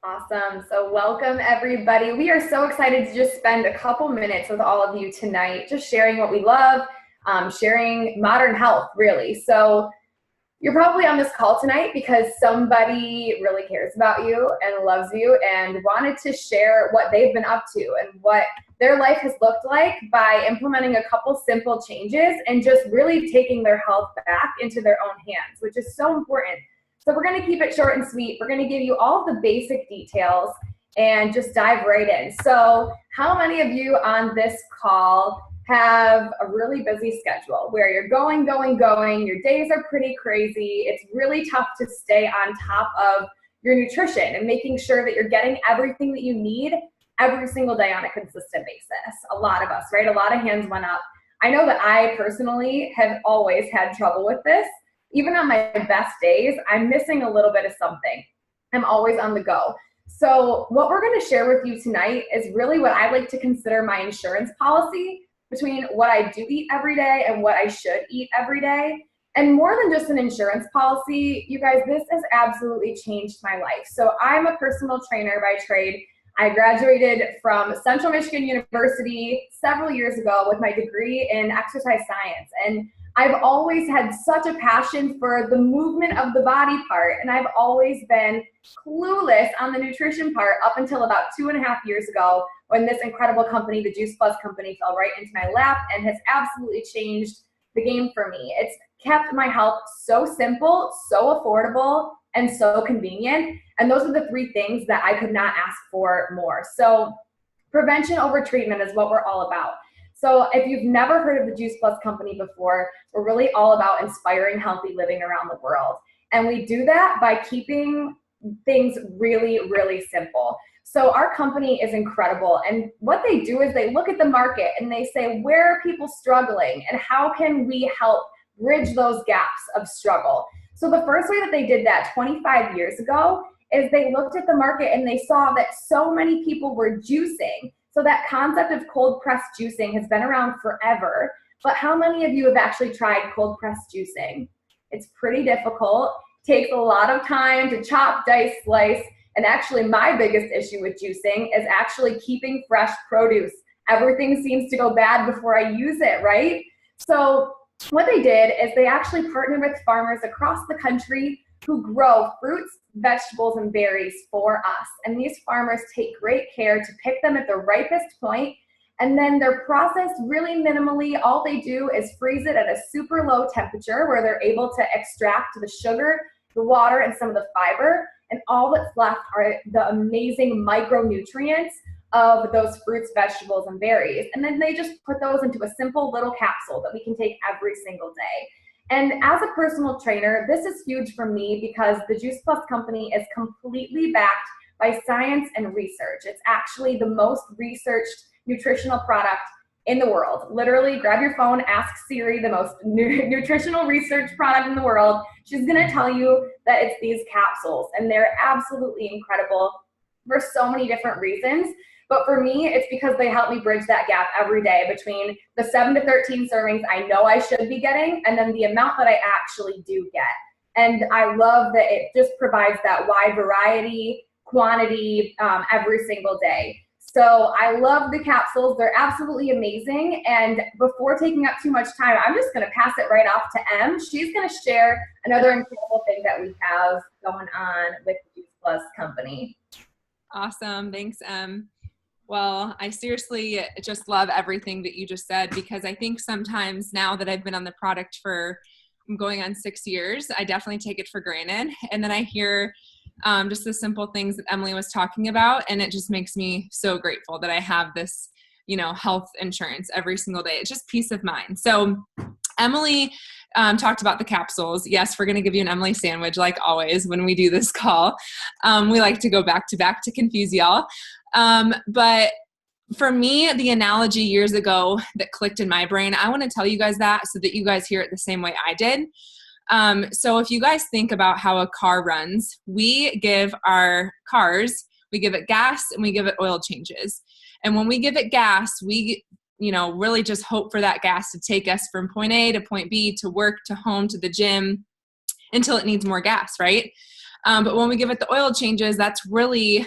Awesome. So welcome everybody. We are so excited to just spend a couple minutes with all of you tonight, just sharing what we love, sharing modern health really. So you're probably on this call tonight because somebody really cares about you and loves you and wanted to share what they've been up to and what their life has looked like by implementing a couple simple changes and just really taking their health back into their own hands, which is so important. So we're going to keep it short and sweet. We're going to give you all the basic details and just dive right in. So how many of you on this call have a really busy schedule where you're going, your days are pretty crazy, it's really tough to stay on top of your nutrition and making sure that you're getting everything that you need every single day on a consistent basis? A lot of us, right? A lot of hands went up. I know that I personally have always had trouble with this. Even on my best days, I'm missing a little bit of something. I'm always on the go. So what we're going to share with you tonight is really what I like to consider my insurance policy between what I do eat every day and what I should eat every day. And more than just an insurance policy, you guys, this has absolutely changed my life. So I'm a personal trainer by trade. I graduated from Central Michigan University several years ago with my degree in exercise science. And I've always had such a passion for the movement of the body part, and I've always been clueless on the nutrition part up until about 2.5 years ago when this incredible company, the Juice Plus company, fell right into my lap and has absolutely changed the game for me. It's kept my health so simple, so affordable, and so convenient. And those are the three things that I could not ask for more. So prevention over treatment is what we're all about. So if you've never heard of the Juice Plus company before, we're really all about inspiring healthy living around the world. And we do that by keeping things really, really simple. So our company is incredible. And what they do is they look at the market and they say, where are people struggling and how can we help bridge those gaps of struggle? So the first way that they did that 25 years ago is they looked at the market and they saw that so many people were juicing. So that concept of cold pressed juicing has been around forever, but how many of you have actually tried cold pressed juicing? It's pretty difficult, takes a lot of time to chop, dice, slice, and actually my biggest issue with juicing is actually keeping fresh produce. Everything seems to go bad before I use it, right? So what they did is they actually partnered with farmers across the country who grow fruits, vegetables, and berries for us. And these farmers take great care to pick them at the ripest point, and then they're processed really minimally. All they do is freeze it at a super low temperature where they're able to extract the sugar, the water, and some of the fiber, and all that's left are the amazing micronutrients of those fruits, vegetables, and berries. And then they just put those into a simple little capsule that we can take every single day. And as a personal trainer, this is huge for me because the Juice Plus company is completely backed by science and research. It's actually the most researched nutritional product in the world. Literally, grab your phone, ask Siri, the most nutritional research product in the world. She's gonna tell you that it's these capsules, and they're absolutely incredible for so many different reasons. But for me, it's because they help me bridge that gap every day between the 7 to 13 servings I know I should be getting and then the amount that I actually do get. And I love that it just provides that wide variety, quantity every single day. So I love the capsules. They're absolutely amazing. And before taking up too much time, I'm just going to pass it right off to Em. She's going to share another incredible thing that we have going on with the Juice Plus company. Awesome. Thanks, Em. Well, I seriously just love everything that you just said because I think sometimes now that I've been on the product for I'm going on 6 years, I definitely take it for granted. And then I hear just the simple things that Emily was talking about, and it just makes me so grateful that I have this, health insurance every single day. It's just peace of mind. So Emily talked about the capsules. Yes, we're going to give you an Emily sandwich like always when we do this call. We like to go back to confuse y'all. But for me, the analogy years ago that clicked in my brain, I want to tell you guys that so that you guys hear it the same way I did. So if you guys think about how a car runs, we give our cars, we give it gas and we give it oil changes. And when we give it gas, we, really just hope for that gas to take us from point A to point B, to work, to home, to the gym, until it needs more gas, right? But when we give it the oil changes, that's really,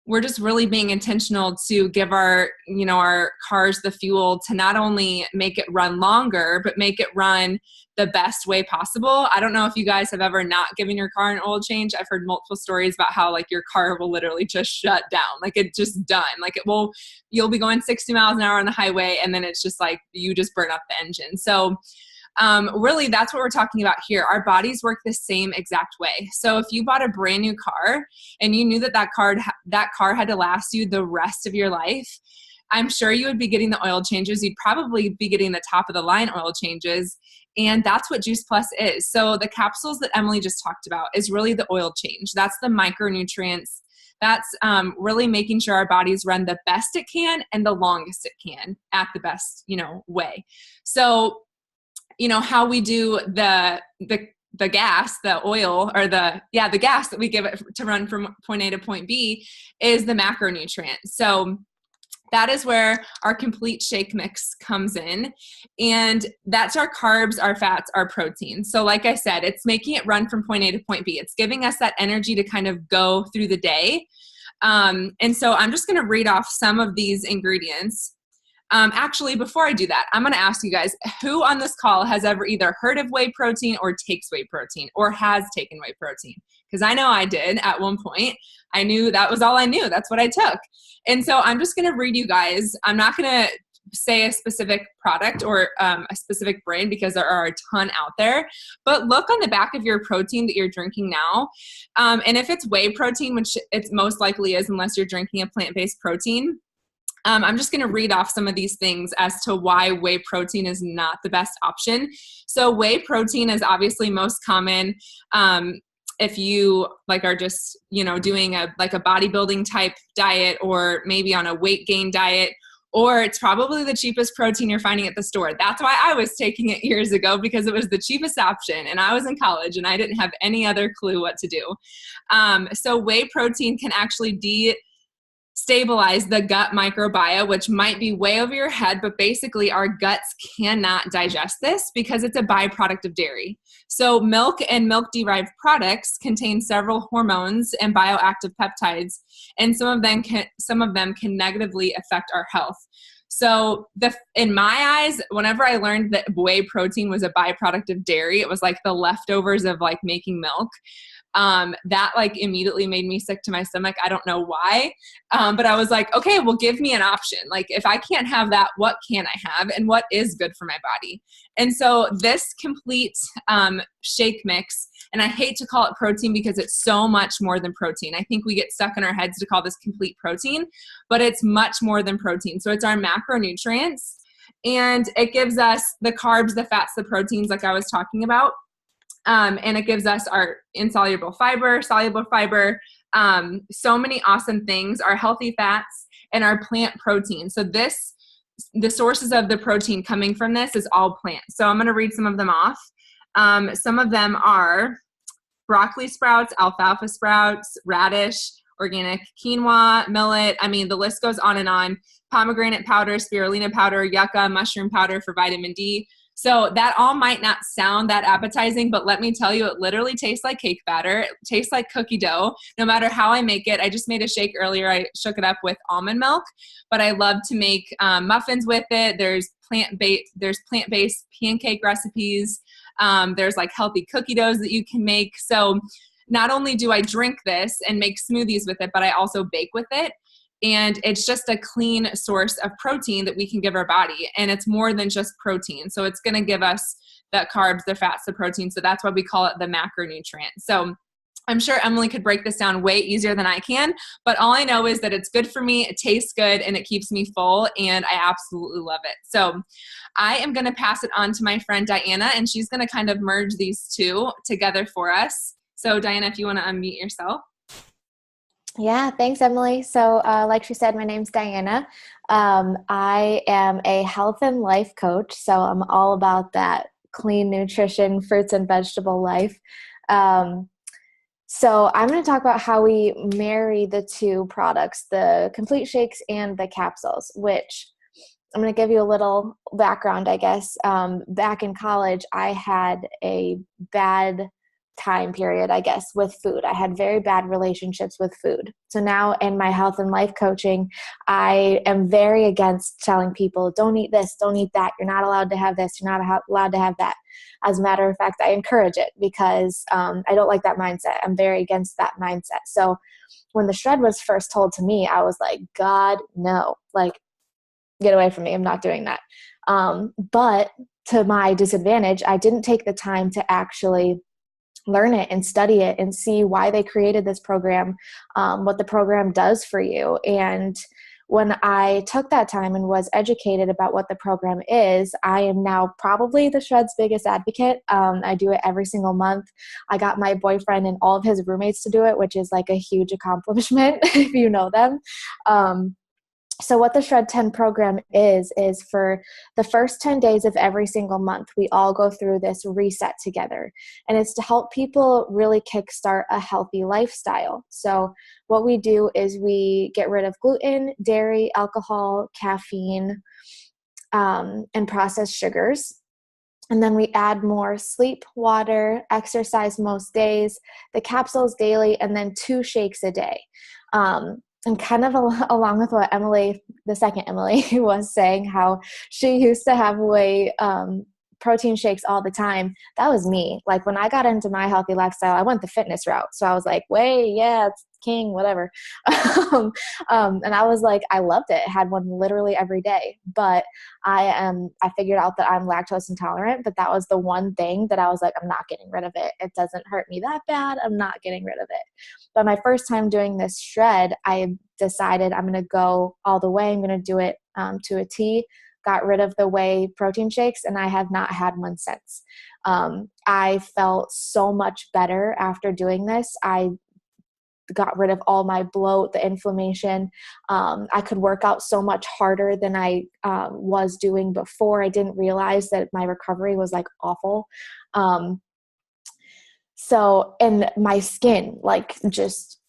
we're just really being intentional to give our cars the fuel to not only make it run longer, but make it run the best way possible. I don't know if you guys have ever not given your car an oil change. I've heard multiple stories about how like your car will literally just shut down. Like it's just done. Like you'll be going 60 miles an hour on the highway and then it's just like, you just burn up the engine. So really that's what we're talking about here. Our bodies work the same exact way. So if you bought a brand new car and you knew that car had to last you the rest of your life, I'm sure you would be getting the oil changes. You'd probably be getting the top of the line oil changes. And that's what Juice Plus is. So the capsules that Emily just talked about is really the oil change. That's the micronutrients. That's really making sure our bodies run the best it can and the longest it can at the best, way. So, how we do the gas, the oil, or the gas that we give it to run from point A to point B is the macronutrient. So that is where our complete shake mix comes in. And that's our carbs, our fats, our protein. So like I said, it's making it run from point A to point B. It's giving us that energy to kind of go through the day. And so I'm just going to read off some of these ingredients. Actually, before I do that, I'm going to ask you guys, who on this call has ever either heard of whey protein or takes whey protein or has taken whey protein? Because I know I did at one point. I knew that was all I knew. That's what I took. And so I'm just going to read you guys. I'm not going to say a specific product or a specific brand because there are a ton out there. But look on the back of your protein that you're drinking now. And if it's whey protein, which it most likely is unless you're drinking a plant-based protein, I'm just going to read off some of these things as to why whey protein is not the best option. So whey protein is obviously most common if you are just, doing a bodybuilding type diet or maybe on a weight gain diet, or it's probably the cheapest protein you're finding at the store. That's why I was taking it years ago, because it was the cheapest option and I was in college and I didn't have any other clue what to do. So whey protein can actually stabilize the gut microbiome, which might be way over your head, but basically our guts cannot digest this because it's a byproduct of dairy. So milk and milk-derived products contain several hormones and bioactive peptides, and some of them can negatively affect our health. So in my eyes, whenever I learned that whey protein was a byproduct of dairy, it was like the leftovers of making milk. That immediately made me sick to my stomach. I don't know why. But I was like, okay, well, give me an option. If I can't have that, what can I have and what is good for my body? And so this complete shake mix, and I hate to call it protein because it's so much more than protein. I think we get stuck in our heads to call this complete protein, but it's much more than protein. So it's our macronutrients, and it gives us the carbs, the fats, the proteins like I was talking about. And it gives us our insoluble fiber, soluble fiber, so many awesome things, our healthy fats, and our plant protein. So the sources of the protein coming from this is all plant. So I'm going to read some of them off. Some of them are broccoli sprouts, alfalfa sprouts, radish, organic quinoa, millet. I mean, the list goes on and on. Pomegranate powder, spirulina powder, yucca, mushroom powder for vitamin D. So that all might not sound that appetizing, but let me tell you, it literally tastes like cake batter. It tastes like cookie dough, no matter how I make it. I just made a shake earlier. I shook it up with almond milk, but I love to make muffins with it. There's plant-based pancake recipes. There's healthy cookie doughs that you can make. So not only do I drink this and make smoothies with it, but I also bake with it. And it's just a clean source of protein that we can give our body. And it's more than just protein. So it's going to give us the carbs, the fats, the protein. So that's why we call it the macronutrient. So I'm sure Emily could break this down way easier than I can. But all I know is that it's good for me. It tastes good and it keeps me full. And I absolutely love it. So I am going to pass it on to my friend Diana. And she's going to kind of merge these two together for us. So Diana, if you want to unmute yourself. Yeah, thanks, Emily. So like she said, my name's Diana. I am a health and life coach. So I'm all about that clean nutrition, fruits and vegetable life. So I'm going to talk about how we marry the two products, the complete shakes and the capsules, which I'm going to give you a little background, I guess. Back in college, I had a bad time period, I guess, with food. I had very bad relationships with food. So now in my health and life coaching, I am very against telling people, don't eat this, don't eat that. You're not allowed to have this. You're not allowed to have that. As a matter of fact, I encourage it because I don't like that mindset. I'm very against that mindset. So when the shred was first told to me, I was like, God, no, like, get away from me. I'm not doing that. But to my disadvantage, I didn't take the time to actually learn it and study it and see why they created this program, what the program does for you. And when I took that time and was educated about what the program is, I am now probably the Shred's biggest advocate. I do it every single month. I got my boyfriend and all of his roommates to do it, which is like a huge accomplishment if you know them. So what the Shred 10 program is for the first 10 days of every single month, we all go through this reset together. And it's to help people really kickstart a healthy lifestyle. So what we do is we get rid of gluten, dairy, alcohol, caffeine, and processed sugars. And then we add more sleep, water, exercise most days, the capsules daily, and then 2 shakes a day. And kind of along with what Emily, the second Emily, was saying, how she used to have whey protein shakes all the time. That was me. Like when I got into my healthy lifestyle, I went the fitness route. So I was like, whey, yeah, it's king, whatever. And I was like, I loved it. I had one literally every day. But I figured out that I'm lactose intolerant, but that was the one thing that I was like, I'm not getting rid of it. It doesn't hurt me that bad. I'm not getting rid of it. But my first time doing this shred, I decided I'm going to go all the way. I'm going to do it to a T. Got rid of the whey protein shakes, and I have not had one since. I felt so much better after doing this. I got rid of all my bloat, the inflammation. I could work out so much harder than I was doing before. I didn't realize that my recovery was like awful. And my skin, like just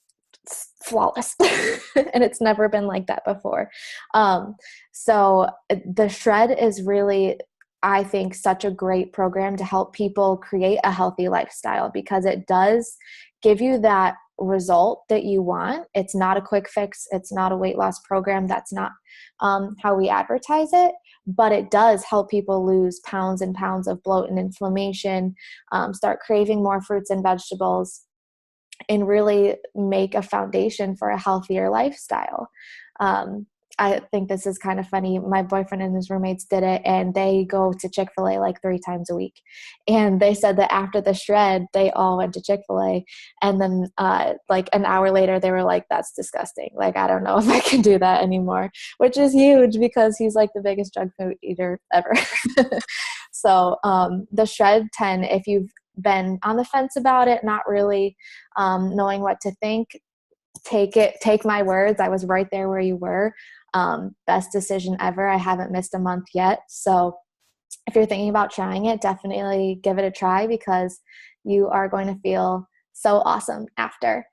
flawless. And it's never been like that before. So the Shred is really, I think, such a great program to help people create a healthy lifestyle, because it does give you that result that you want. It's not a quick fix. It's not a weight loss program. That's not how we advertise it, but it does help people lose pounds and pounds of bloat and inflammation, start craving more fruits and vegetables, and really make a foundation for a healthier lifestyle. I think this is kind of funny. My boyfriend and his roommates did it, and they go to Chick-fil-A like 3 times a week. And they said that after the shred, they all went to Chick-fil-A. And then like an hour later, they were like, that's disgusting. Like, I don't know if I can do that anymore, which is huge because he's like the biggest junk food eater ever. So the Shred 10, if you've been on the fence about it, not really knowing what to think, take my words. I was right there where you were. Best decision ever. I haven't missed a month yet. So if you're thinking about trying it, definitely give it a try, because you are going to feel so awesome after.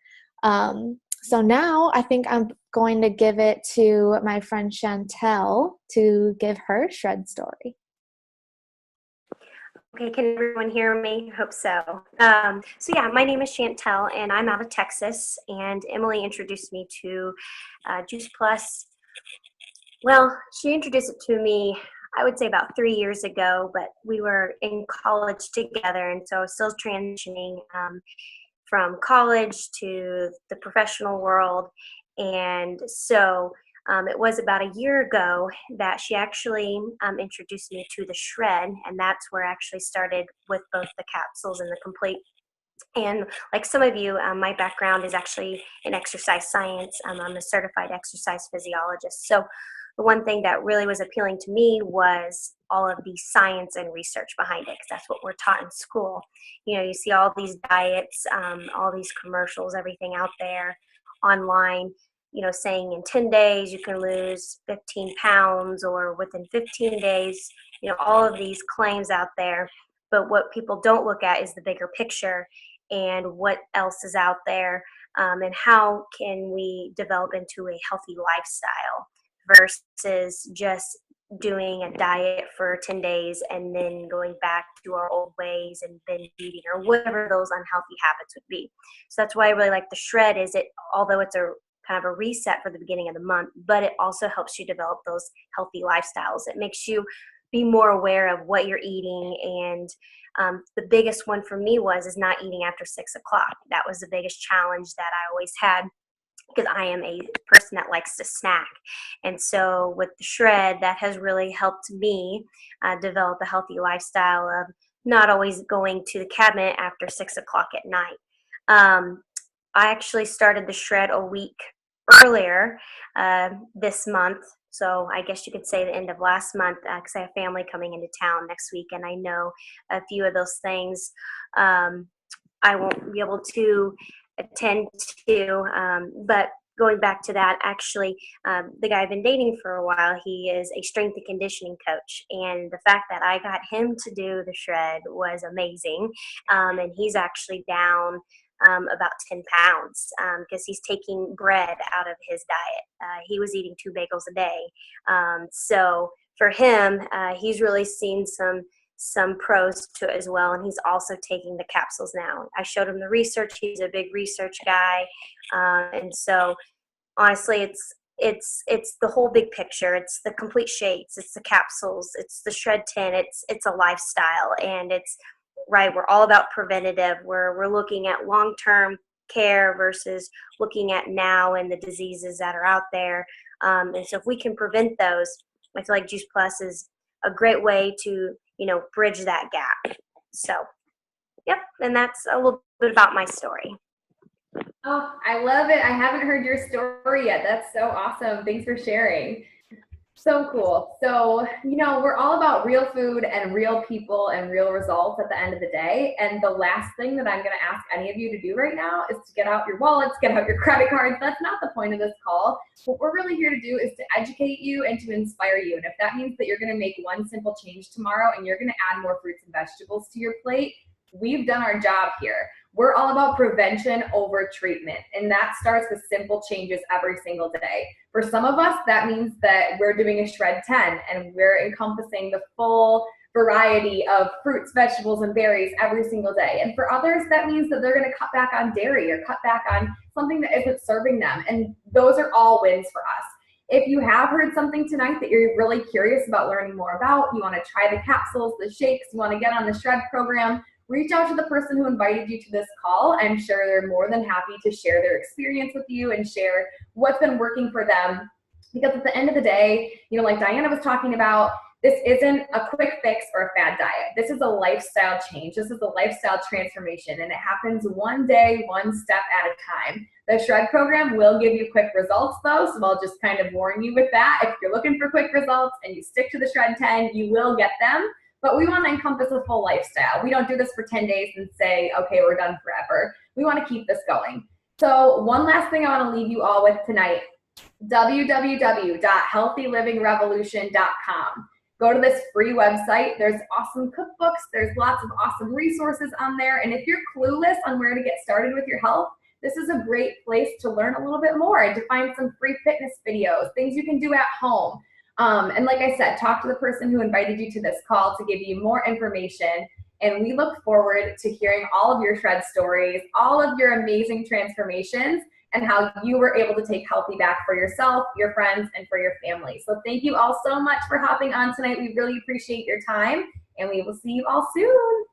So now I think I'm going to give it to my friend Chantel to give her shred story. Okay, can everyone hear me? Hope so. So yeah, my name is Chantel, and I'm out of Texas, and Emily introduced me to Juice Plus. Well, she introduced it to me, I would say about 3 years ago, but we were in college together, and so I was still transitioning from college to the professional world. And so it was about a year ago that she actually introduced me to the Shred, and that's where I actually started with both the capsules and the complete. And like some of you, my background is actually in exercise science. I'm a certified exercise physiologist. So the one thing that really was appealing to me was all of the science and research behind it, because that's what we're taught in school. You know, you see all these diets, all these commercials, everything out there online, you know, saying in 10 days you can lose 15 pounds, or within 15 days, you know, all of these claims out there. But what people don't look at is the bigger picture and what else is out there, and how can we develop into a healthy lifestyle versus just doing a diet for 10 days and then going back to our old ways and binge eating or whatever those unhealthy habits would be. So that's why I really like the shred, is it, although it's a kind of a reset for the beginning of the month, but it also helps you develop those healthy lifestyles. It makes you be more aware of what you're eating. And the biggest one for me is not eating after 6 o'clock. That was the biggest challenge that I always had, because I am a person that likes to snack. And so with the shred, that has really helped me develop a healthy lifestyle of not always going to the cabinet after 6 o'clock at night. I actually started the shred a week earlier this month. So I guess you could say the end of last month, because I have family coming into town next week, and I know a few of those things I won't be able to attend to. But going back to that, actually, the guy I've been dating for a while, he is a strength and conditioning coach. And the fact that I got him to do the shred was amazing. And he's actually down about 10 pounds because he's taking bread out of his diet. He was eating 2 bagels a day. So for him, he's really seen some pros to it as well, and he's also taking the capsules now. I showed him the research. He's a big research guy, and so honestly, it's the whole big picture. It's the complete shakes, it's the capsules, it's the Shred 10. It's a lifestyle, and it's right. We're all about preventative. We're looking at long-term care versus looking at now and the diseases that are out there. And so if we can prevent those, I feel like Juice Plus is a great way to, bridge that gap. So, yep, and that's a little bit about my story. Oh, I love it. I haven't heard your story yet. That's so awesome. Thanks for sharing. So cool. So, we're all about real food and real people and real results at the end of the day. And the last thing that I'm going to ask any of you to do right now is to get out your wallets, get out your credit cards. That's not the point of this call. What we're really here to do is to educate you and to inspire you. And if that means that you're going to make one simple change tomorrow and you're going to add more fruits and vegetables to your plate, we've done our job here. We're all about prevention over treatment, and that starts with simple changes every single day. For some of us, that means that we're doing a Shred 10, and we're encompassing the full variety of fruits, vegetables, and berries every single day. And for others, that means that they're going to cut back on dairy or cut back on something that isn't serving them, and those are all wins for us. If you have heard something tonight that you're really curious about learning more about, you want to try the capsules, the shakes, you want to get on the Shred program, reach out to the person who invited you to this call. I'm sure they're more than happy to share their experience with you and share what's been working for them. Because at the end of the day, like Diana was talking about, this isn't a quick fix or a fad diet. This is a lifestyle change. This is a lifestyle transformation, and it happens one day, one step at a time. The Shred program will give you quick results though, so I'll just kind of warn you with that. If you're looking for quick results and you stick to the Shred 10, you will get them. But we want to encompass a full lifestyle. We don't do this for 10 days and say, okay, we're done forever. We want to keep this going. So one last thing I want to leave you all with tonight, www.healthylivingrevolution.com. Go to this free website. There's awesome cookbooks. There's lots of awesome resources on there. And if you're clueless on where to get started with your health, this is a great place to learn a little bit more and to find some free fitness videos, things you can do at home. And like I said, talk to the person who invited you to this call to give you more information. And we look forward to hearing all of your Shred stories, all of your amazing transformations, and how you were able to take healthy back for yourself, your friends, and for your family. So thank you all so much for hopping on tonight. We really appreciate your time, and we will see you all soon.